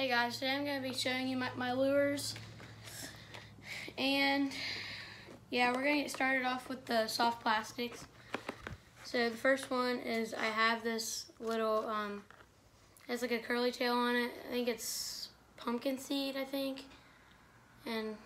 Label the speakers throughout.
Speaker 1: Hey guys, today I'm going to be showing you my lures, and yeah, we're going to get started off with the soft plastics. So the first one is I have this little, has like a curly tail on it. I think it's pumpkin seed, and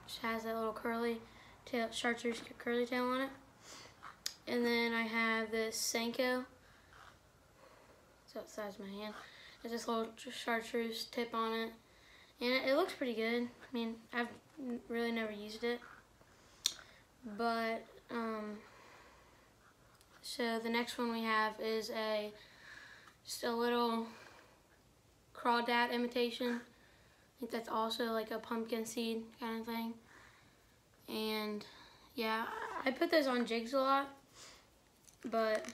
Speaker 1: just has that little curly tail, chartreuse curly tail on it. And then I have this Senko, it's outside my hand. There's this little chartreuse tip on it, and it looks pretty good. I mean, I've really never used it, but so the next one we have is just a little crawdad imitation. I think that's also like a pumpkin seed kind of thing. And yeah, I put those on jigs a lot, but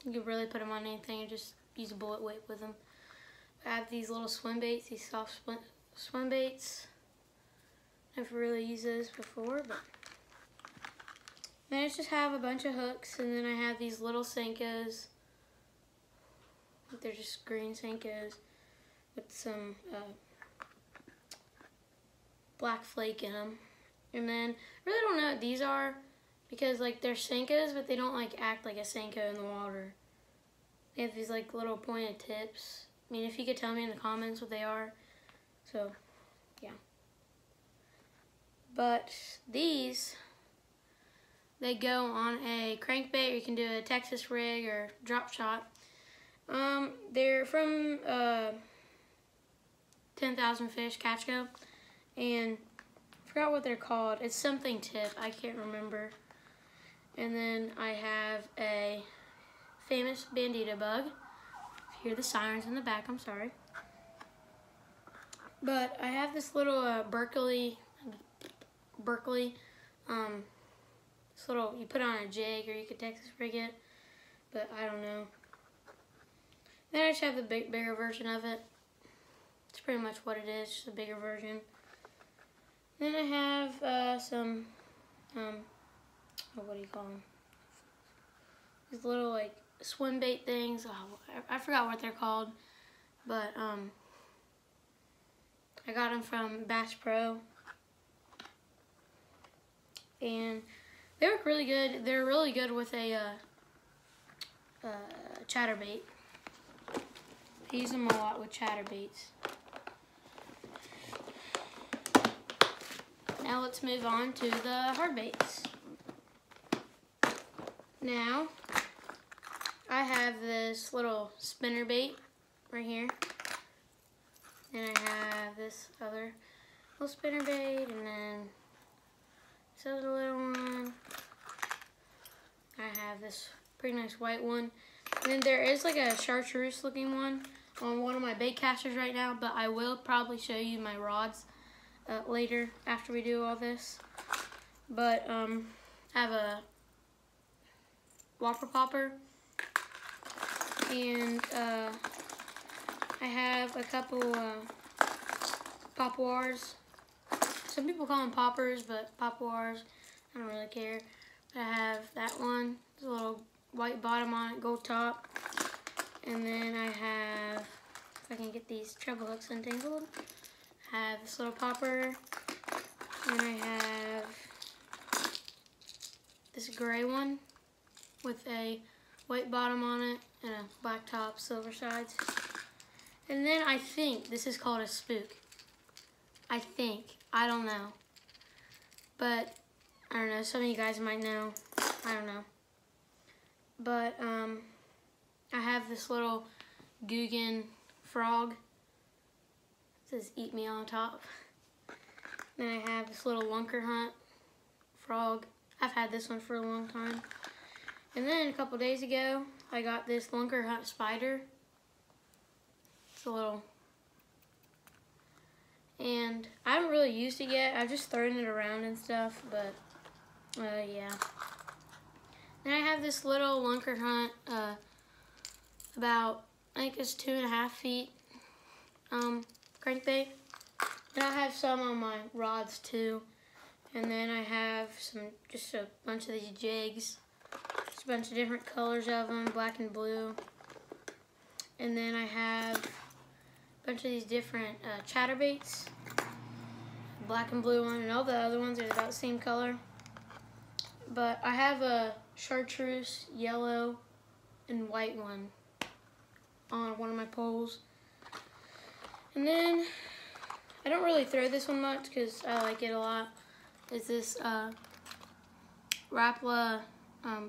Speaker 1: you could really put them on anything and just use a bullet weight with them. I have these little swim baits, these soft swim baits. I've really used those before, but then I just have a bunch of hooks, and then I have these little Senkos. They're just green Senkos with some black flake in them. And then I really don't know what these are, because like they're Senkos, but they don't like act like a Senko in the water. They have these like little pointed tips. I mean, if you could tell me in the comments what they are. So, yeah. But these, they go on a crankbait, or you can do a Texas rig or drop shot. They're from 10,000 Fish Catch Co. And I forgot what they're called. It's something tip, I can't remember. And then I have a Famous Bandito bug. Hear the sirens in the back, I'm sorry. But I have this little Berkley, this little, you put it on a jig, or you could Texas rig it, but I don't know. Then I just have the bigger version of it. It's pretty much what it is, just a bigger version. Then I have some, what do you call them? These little like swim bait things. Oh, I forgot what they're called, but I got them from Bass Pro, and they work really good. They're really good with a chatterbait. I use them a lot with chatterbaits. Now let's move on to the hard baits. Now I have this little spinner bait right here, and I have this other little spinner bait, and then this other little one. I have this pretty nice white one, and then there is like a chartreuse looking one on one of my bait casters right now, but I will probably show you my rods later after we do all this. But I have a Whopper Popper, and I have a couple Pop-Wars. Some people call them poppers, but Pop-Wars, I don't really care. But I have that one, there's a little white bottom on it, gold top. And then I have, if I can get these treble hooks untangled, I have this little popper, and I have this gray one with a white bottom on it and a black top, silver sides. And then I think this is called a spook. I think. I don't know. But, I don't know. Some of you guys might know. I don't know. But, I have this little Guggen frog. It says eat me on top. Then I have this little Lunker Hunt frog. I've had this one for a long time. And then a couple days ago, I got this Lunker Hunt spider. It's a little, and I haven't really used it yet. I've just thrown it around and stuff, but yeah. Then I have this little Lunker Hunt, about, I think it's 2.5 feet, crankbait. And I have some on my rods too. And then I have just a bunch of these jigs. Just a bunch of different colors of them, black and blue. And then I have bunch of these different chatterbaits. Black and blue one, and all the other ones are about the same color. But I have a chartreuse, yellow, and white one on one of my poles. And then, I don't really throw this one much because I like it a lot. It's this Rapala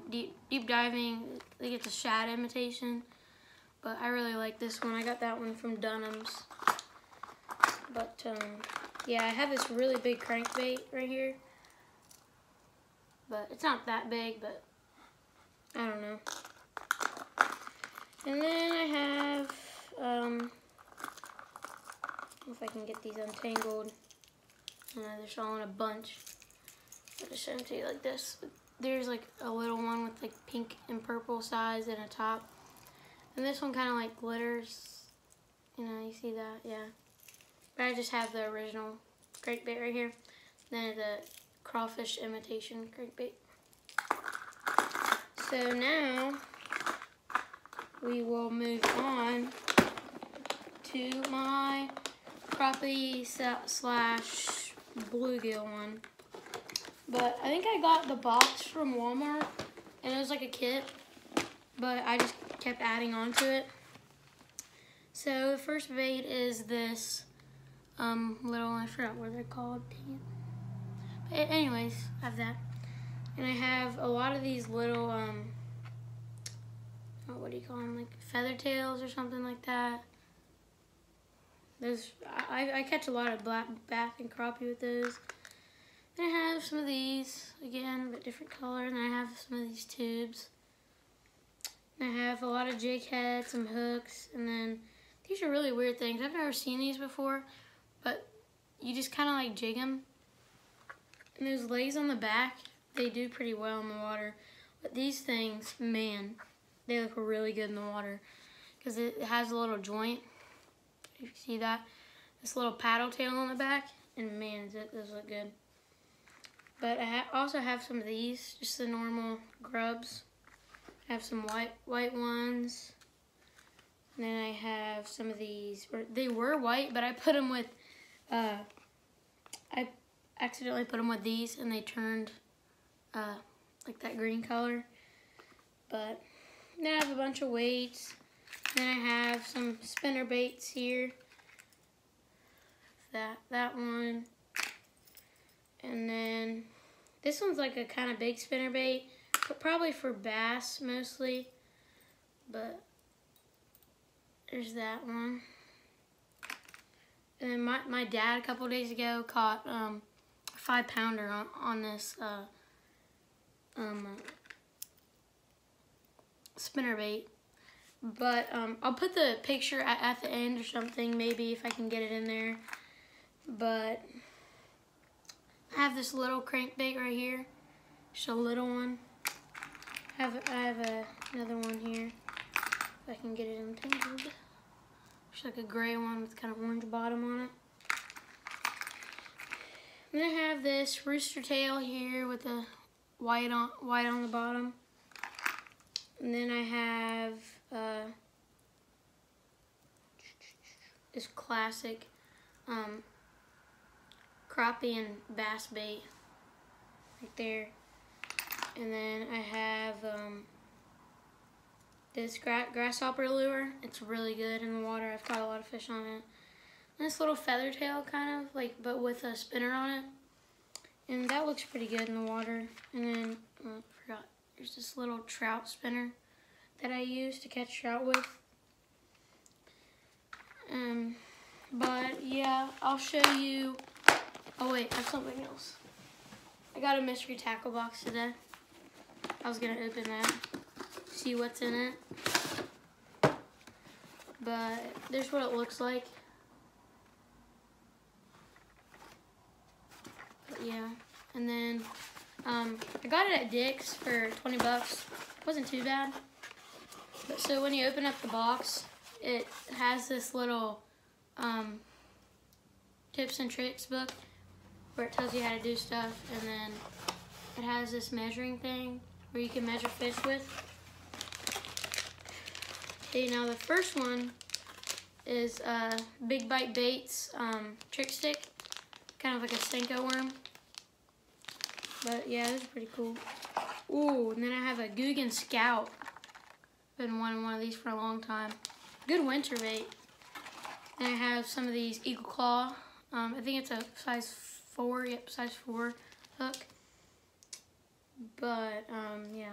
Speaker 1: deep diving. I think it's a shad imitation. But I really like this one. I got that one from Dunham's. But, yeah, I have this really big crankbait right here. But it's not that big, but I don't know. And then I have, if I can get these untangled. They're all in a bunch. I'll just show them to you like this. There's like a little one with like pink and purple sides and a top. And this one kind of like glitters. You know, you see that? Yeah. But I just have the original crankbait right here. Then the crawfish imitation crankbait. So now we will move on to my crappie slash bluegill one. But I think I got the box from Walmart and it was like a kit, but I just kept adding on to it. So the first bait is this little, I forgot what they're called. But anyways, I have that. And I have a lot of these little, what do you call them, like feather tails or something like that. Those, I catch a lot of black bass and crappie with those. Then I have some of these, again, but different color. And then I have some of these tubes. And I have a lot of jig heads, some hooks, and then these are really weird things. I've never seen these before, but you just kind of like jig them. And those legs on the back, they do pretty well in the water. But these things, man, they look really good in the water because it has a little joint. You can see that. This little paddle tail on the back, and man, those look good. But I also have some of these, just the normal grubs. I have some white ones. And then I have some of these, they were white, but I put them with, I accidentally put them with these and they turned like that green color. But then I have a bunch of weights. Then I have some spinner baits here. That one. And then this one's like a kind of big spinner bait, but probably for bass mostly. But there's that one. And then my dad a couple days ago caught a 5-pounder on this spinner bait. But I'll put the picture at the end or something, maybe if I can get it in there. But I have this little crankbait right here, just a little one. I have another one here, if I can get it untangled. Just like a gray one with kind of orange bottom on it. And then I have this rooster tail here with a white on the bottom. And then I have this classic crappie and bass bait right there. And then I have this grasshopper lure. It's really good in the water. I've caught a lot of fish on it. And this little feather tail kind of, like, but with a spinner on it. And that looks pretty good in the water. And then, I forgot, there's this little trout spinner that I use to catch trout with. But yeah, I'll show you. Oh wait, I have something else. I got a mystery tackle box today. I was gonna open that, see what's in it. But there's what it looks like. But yeah, and then I got it at Dick's for 20 bucks. Wasn't too bad. But so when you open up the box, it has this little tips and tricks book where it tells you how to do stuff, and then it has this measuring thing where you can measure fish with. Okay, now the first one is Big Bite Baits trick stick, kind of like a Senko worm. But yeah, this is pretty cool. Ooh, and then I have a Googan Scout. Been wanting one of these for a long time. Good winter bait. And I have some of these Eagle Claw. I think it's a size 4. Yep, size 4 hook. But yeah.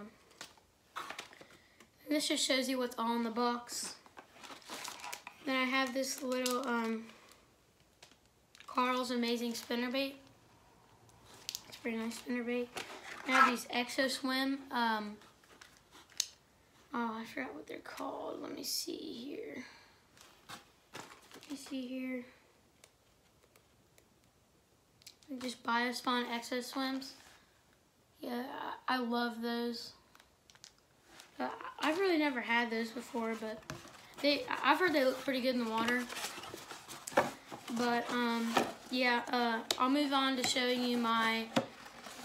Speaker 1: And this just shows you what's all in the box. Then I have this little Carl's Amazing Spinnerbait. It's a pretty nice spinnerbait. I have these Exo Swim. Oh, I forgot what they're called. Let me see here. Just Biospawn Exo Swims. Yeah, I love those. I've really never had those before, but I've heard they look pretty good in the water. But yeah, I'll move on to showing you my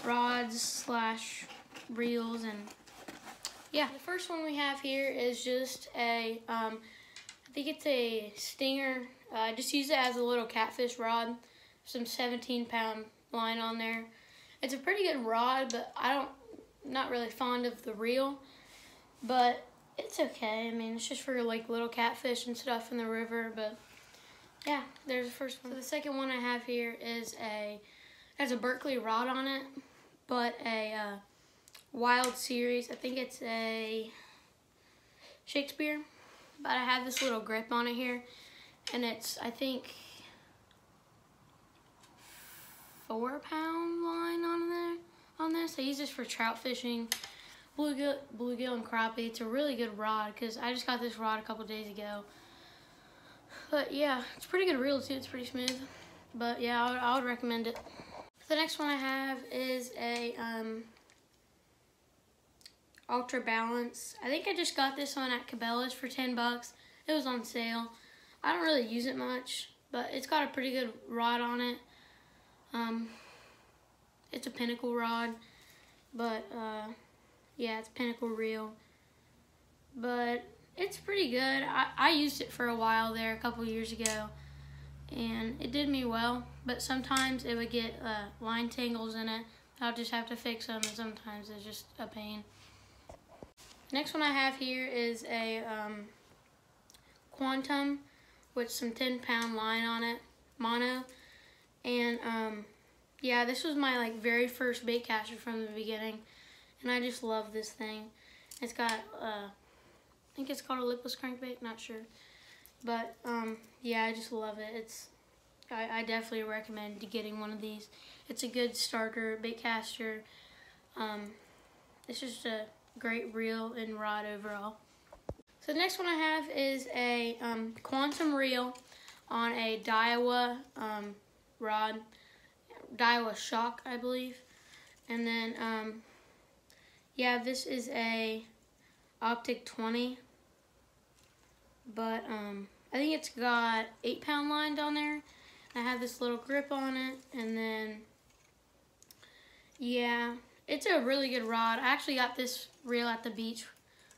Speaker 1: rods / reels. And yeah, the first one we have here is just a I think it's a Stinger. I just use it as a little catfish rod. Some 17-pound line on there. It's a pretty good rod, but not really fond of the reel. But it's okay. I mean, it's just for like little catfish and stuff in the river. But yeah, there's the first one. So the second one I have here is has a Berkley rod on it, but a Wild Series. I think it's a Shakespeare. But I have this little grip on it here, and it's, I think, 4-pound line on this. I use this for trout fishing, bluegill and crappie. It's a really good rod because I just got this rod a couple days ago. But yeah, it's a pretty good reel too. It's pretty smooth. But yeah, I would recommend it. The next one I have is a Ultra Balance. I think I just got this one at Cabela's for 10 bucks. It was on sale. I don't really use it much, but it's got a pretty good rod on it. It's a Pinnacle rod, but yeah, it's Pinnacle reel. But it's pretty good. I used it for a while there a couple years ago, and it did me well, but sometimes it would get line tangles in it. I'll just have to fix them, and sometimes it's just a pain. Next one I have here is a Quantum with some 10-pound line on it, mono. And yeah, this was my very first bait caster from the beginning, and I just love this thing. It's got I think it's called a lipless crankbait, not sure, but yeah, I just love it. I definitely recommend getting one of these. It's a good starter bait caster. It's just a great reel and rod overall. So the next one I have is a Quantum reel on a Daiwa rod, Daiwa Shock, I believe. And then yeah, this is a Optic 20, but I think it's got 8-pound line on there. I have this little grip on it, and then yeah, it's a really good rod. I actually got this reel at the beach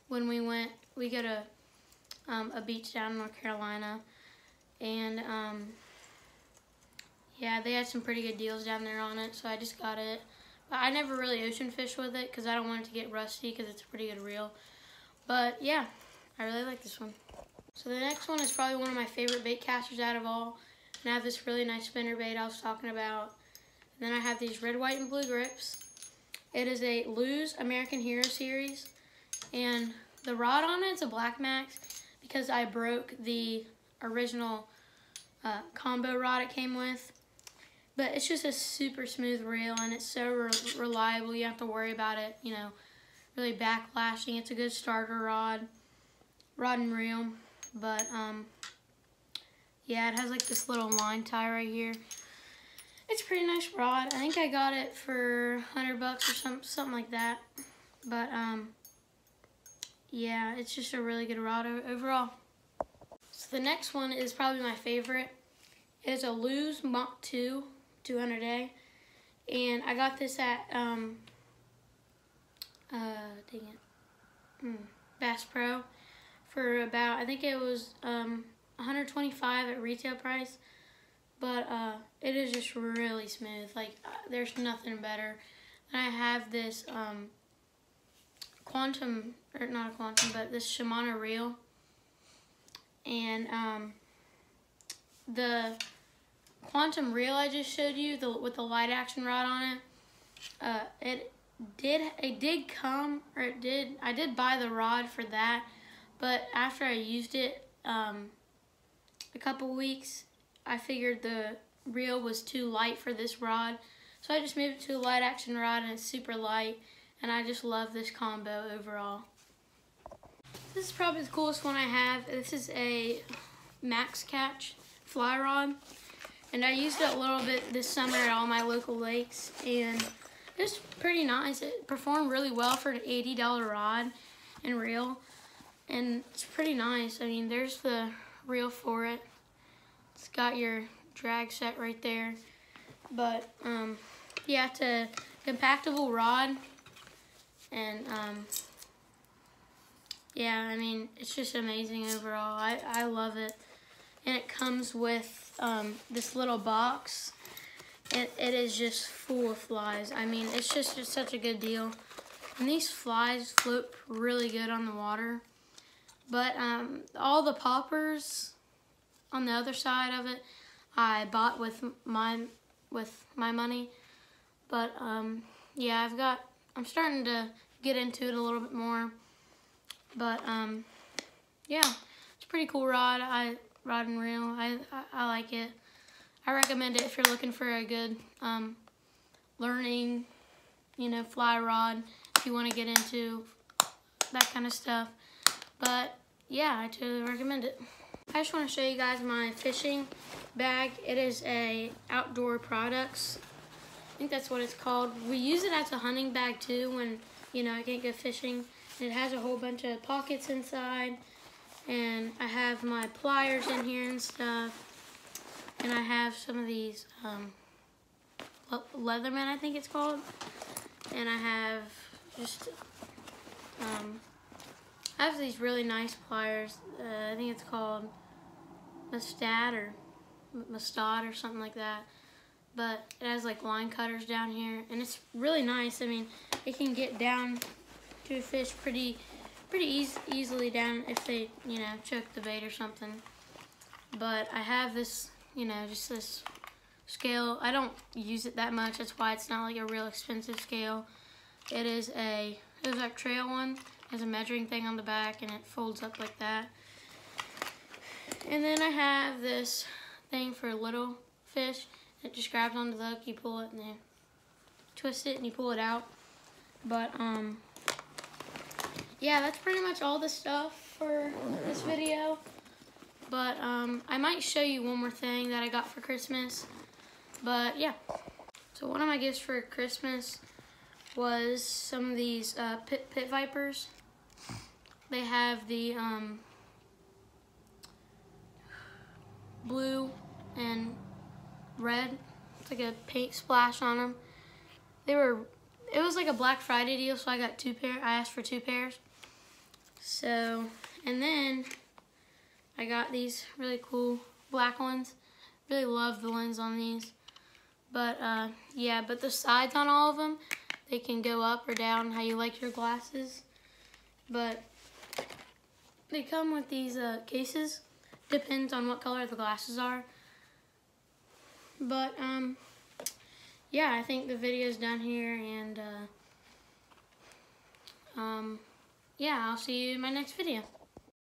Speaker 1: when we went. We go to a beach down in North Carolina, and yeah, they had some pretty good deals down there on it, so I just got it. But I never really ocean fish with it because I don't want it to get rusty because it's a pretty good reel. But yeah, I really like this one. So the next one is probably one of my favorite bait casters out of all. And I have this really nice spinnerbait I was talking about. And then I have these red, white, and blue grips. It is a Lew's American Hero series. And the rod on it is a Black Max because I broke the original combo rod it came with. But it's just a super smooth reel, and it's so reliable. You don't have to worry about it, really backlashing. It's a good starter rod and reel. But yeah, it has this little line tie right here. It's a pretty nice rod. I think I got it for 100 bucks or something like that. But yeah, it's just a really good rod overall. So the next one is probably my favorite. It is a Lew's Mach 2 200A, and I got this at Bass Pro for about, I think it was $125 at retail price, but it is just really smooth. Like there's nothing better. And I have this Quantum, or not a Quantum, but this Shimano reel, and the Quantum reel I just showed you, with the light action rod on it, I did buy the rod for that, but after I used it a couple weeks, I figured the reel was too light for this rod, so I just moved it to a light action rod, and it's super light, and I just love this combo overall. This is probably the coolest one I have. This is a Max Catch fly rod, and I used it a little bit this summer at all my local lakes, and it's pretty nice. It performed really well for an $80 rod and reel, and it's pretty nice. I mean, there's the reel for it. It's got your drag set right there, but yeah, it's a compactable rod, and yeah, I mean, it's just amazing overall. I love it. And it comes with this little box. It is just full of flies. I mean, it's just such a good deal. And these flies float really good on the water. But all the poppers on the other side of it, I bought with my money. But yeah, I'm starting to get into it a little bit more. But yeah, it's a pretty cool rod. Rod and reel. I like it. I recommend it if you're looking for a good learning, fly rod, if you want to get into that kind of stuff. But yeah, I totally recommend it. I just want to show you guys my fishing bag. It is a Outdoor Products. I think that's what it's called. We use it as a hunting bag too when, I can't go fishing. It has a whole bunch of pockets inside, and I have my pliers in here and stuff. And I have some of these Leatherman, I think it's called. And I have just I have these really nice pliers. I think it's called Mustad or something like that. But it has like line cutters down here, and it's really nice. I mean, it can get down to a fish pretty easily down if they, choke the bait or something. But I have this, just this scale. I don't use it that much. That's why it's not like a real expensive scale. It is a Ozark Trail one. It has a measuring thing on the back, and it folds up like that. And then I have this thing for little fish. It just grabs onto the hook, you pull it, and then twist it, and you pull it out. But yeah, that's pretty much all the stuff for this video. But I might show you one more thing that I got for Christmas. But yeah, so one of my gifts for Christmas was some of these pit vipers. They have the blue and red. It's like a paint splash on them. It was like a Black Friday deal, so I got 2 pairs. I asked for 2 pairs. So, and then I got these really cool black ones. Really love the lens on these. But yeah, but the sides on all of them, they can go up or down how you like your glasses. But they come with these cases. Depends on what color the glasses are. But yeah, I think the video's done here, and yeah, I'll see you in my next video.